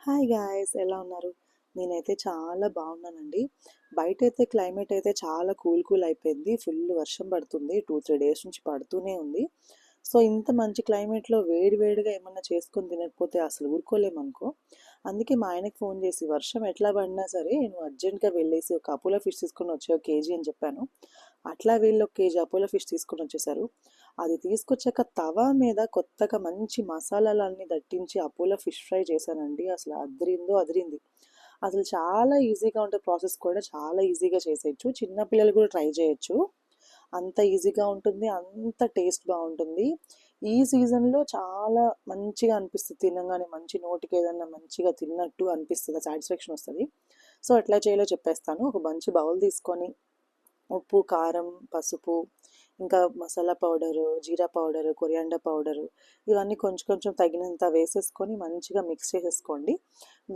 Hi guys, ఎలా ఉన్నారు? నేనైతే చాలా బాగున్నానండి. బయటైతే క్లైమేట్ అయితే చాలా కూల్ అయిపోయింది. ఫుల్ వర్షం పడుతుంది. 2-3 డేస్ నుంచి పడుతూనే ఉంది. సో ఇంత మంచి క్లైమేట్లో వేడి వేడిగా ఏమన్నా చేసుకొని తినకపోతే అసలు ఊరుకోలేమనుకో. అందుకే మా ఆయనకి ఫోన్ చేసి వర్షం ఎట్లా పడినా సరే నువ్వు అర్జెంట్గా వెళ్ళేసి ఒక అపోలో ఫిష్ తీసుకొని వచ్చే 1 కేజీ అని చెప్పాను. అట్లా వీళ్ళు 1 కేజీ అపోలో ఫిష్ తీసుకొని వచ్చేసారు. అది తీసుకొచ్చాక తవా మీద కొత్తగా మంచి మసాలాలన్నీ దట్టించి అపోలో ఫిష్ ఫ్రై చేశానండి. అసలు అదిరిందో అదిరింది. అసలు చాలా ఈజీగా ఉంటే ప్రాసెస్ కూడా చాలా ఈజీగా చేసేయచ్చు. చిన్న పిల్లలు కూడా ట్రై చేయొచ్చు. అంత ఈజీగా ఉంటుంది, అంత టేస్ట్ బాగుంటుంది. ఈ సీజన్లో చాలా మంచిగా అనిపిస్తుంది తినగానే. మంచి నోటికి ఏదన్నా మంచిగా తిన్నట్టు అనిపిస్తుంది, సాటిస్ఫాక్షన్ వస్తుంది. సో ఎట్లా చేయాలో చెప్పేస్తాను. ఒక మంచి బౌల్ తీసుకొని ఉప్పు, కారం, పసుపు, ఇంకా మసాలా పౌడరు, జీరా పౌడరు, కొరియాండర్ పౌడరు, ఇవన్నీ కొంచెం కొంచెం తగినంత వేసేసుకొని మంచిగా మిక్స్ చేసేసుకోండి.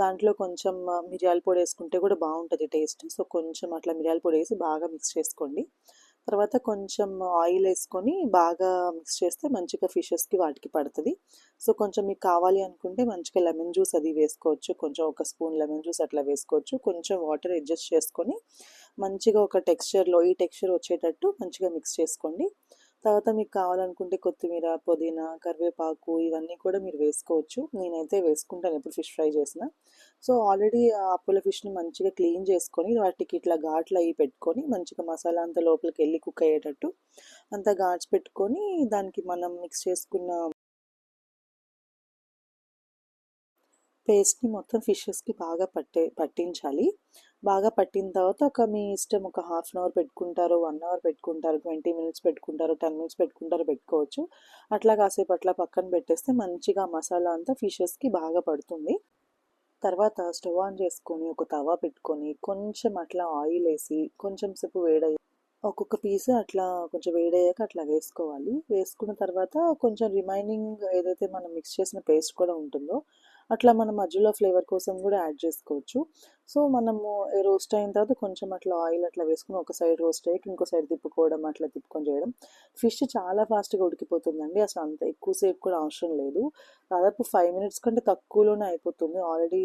దాంట్లో కొంచెం మిరియాల పొడి వేసుకుంటే కూడా బాగుంటుంది టేస్ట్. సో కొంచెం అట్లా మిరియాల పొడి వేసి బాగా మిక్స్ చేసుకోండి. తర్వాత కొంచెం ఆయిల్ వేసుకొని బాగా మిక్స్ చేస్తే మంచిగా ఫిషెస్కి వాటికి పడుతుంది. సో కొంచెం మీకు కావాలి అనుకుంటే మంచిగా లెమన్ జ్యూస్ అది వేసుకోవచ్చు. కొంచెం 1 స్పూన్ లెమన్ జ్యూస్ అట్లా వేసుకోవచ్చు. కొంచెం వాటర్ అడ్జస్ట్ చేసుకొని మంచిగా ఒక టెక్స్చర్లో ఈ టెక్స్చర్ వచ్చేటట్టు మంచిగా మిక్స్ చేసుకోండి. తర్వాత మీకు కావాలనుకుంటే కొత్తిమీర, పుదీనా, కరివేపాకు ఇవన్నీ కూడా మీరు వేసుకోవచ్చు. నేనైతే వేసుకుంటాను ఎప్పుడు ఫిష్ ఫ్రై చేసిన. సో ఆల్రెడీ ఆ అపోలో ఫిష్ని మంచిగా క్లీన్ చేసుకొని వాటికి ఇట్లా ఘాట్లు అవి పెట్టుకొని మంచిగా మసాలా అంతా లోపలికి వెళ్ళి కుక్ అయ్యేటట్టు అంతా ఘాట్స్ పెట్టుకొని దానికి మనం మిక్స్ చేసుకున్న పేస్ట్ని మొత్తం ఫిషెస్కి బాగా పట్టించాలి. బాగా పట్టిన తర్వాత మీ ఇష్టం, ఒక హాఫ్ అన్ అవర్ పెట్టుకుంటారు, 1 అవర్ పెట్టుకుంటారు, 20 మినిట్స్ పెట్టుకుంటారు, 10 మినిట్స్ పెట్టుకుంటారు, పెట్టుకోవచ్చు. అట్లా కాసేపు అట్లా పక్కన పెట్టేస్తే మంచిగా మసాలా అంతా ఫిషెస్కి బాగా పడుతుంది. తర్వాత స్టవ్ ఆన్ చేసుకొని ఒక తవా పెట్టుకొని కొంచెం అట్లా ఆయిల్ వేసి కొంచెం సేపు ఒక్కొక్క పీస్ అట్లా కొంచెం వేడయ్యాక అట్లా వేసుకోవాలి. వేసుకున్న తర్వాత కొంచెం రిమైనింగ్ ఏదైతే మనం మిక్స్ చేసిన పేస్ట్ కూడా ఉంటుందో అట్లా మనం మధ్యలో ఫ్లేవర్ కోసం కూడా యాడ్ చేసుకోవచ్చు. సో మనము రోస్ట్ అయిన తర్వాత కొంచెం అట్లా ఆయిల్ అట్లా వేసుకుని ఒక సైడ్ రోస్ట్ అయ్యాక ఇంకో సైడ్ తిప్పుకోవడం, అట్లా తిప్పుకొని చేయడం. ఫిష్ చాలా ఫాస్ట్గా ఉడికిపోతుందండి. అసలు అంత ఎక్కువసేపు కూడా అవసరం లేదు. దాదాపు 5 మినిట్స్ కంటే తక్కువలోనే అయిపోతుంది. ఆల్రెడీ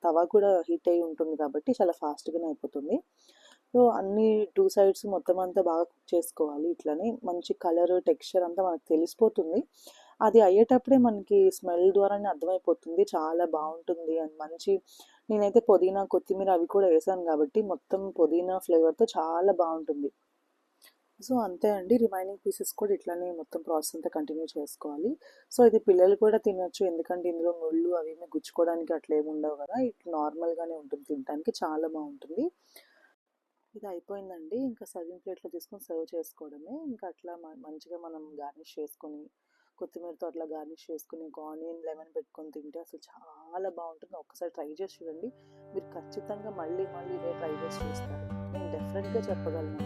తవా కూడా హీట్ అయి ఉంటుంది కాబట్టి చాలా ఫాస్ట్గానే అయిపోతుంది. సో అన్ని 2 సైడ్స్ మొత్తం అంతా బాగా కుక్ చేసుకోవాలి. ఇట్లనే మంచి కలర్, టెక్స్చర్ అంతా మనకు తెలిసిపోతుంది. అది అయ్యేటప్పుడే మనకి స్మెల్ ద్వారానే అర్థమైపోతుంది చాలా బాగుంటుంది అని. నేనైతే పుదీనా, కొత్తిమీర అవి కూడా వేసాను కాబట్టి మొత్తం పుదీనా ఫ్లేవర్తో చాలా బాగుంటుంది. సో అంతే అండి. రిమైనింగ్ పీసెస్ కూడా ఇట్లానే మొత్తం ప్రాసెస్ అంతా కంటిన్యూ చేసుకోవాలి. సో ఇది పిల్లలు కూడా తినొచ్చు, ఎందుకంటే ఇందులో ముళ్ళు అవి గుచ్చుకోవడానికి అట్లా ఏమి ఉండవు కదా. ఇట్లా నార్మల్గానే ఉంటుంది, తినడానికి చాలా బాగుంటుంది. ఇది అయిపోయిందండి. ఇంకా సర్వింగ్ ప్లేట్లో తీసుకొని సర్వ్ చేసుకోవడమే. ఇంకా అట్లా మంచిగా మనం గార్నిష్ చేసుకొని కొత్తిమీరతో అట్లా గార్నిష్ చేసుకుని ఒక ఆనియన్, లెమన్ పెట్టుకొని తింటే అసలు చాలా బాగుంటుంది. ఒక్కసారి ట్రై చేసి చూడండి. మీరు ఖచ్చితంగా మళ్ళీ మళ్ళీ ఇదే ట్రై చేసి చూస్తారు, నేను డెఫినెట్గా చెప్పగలను.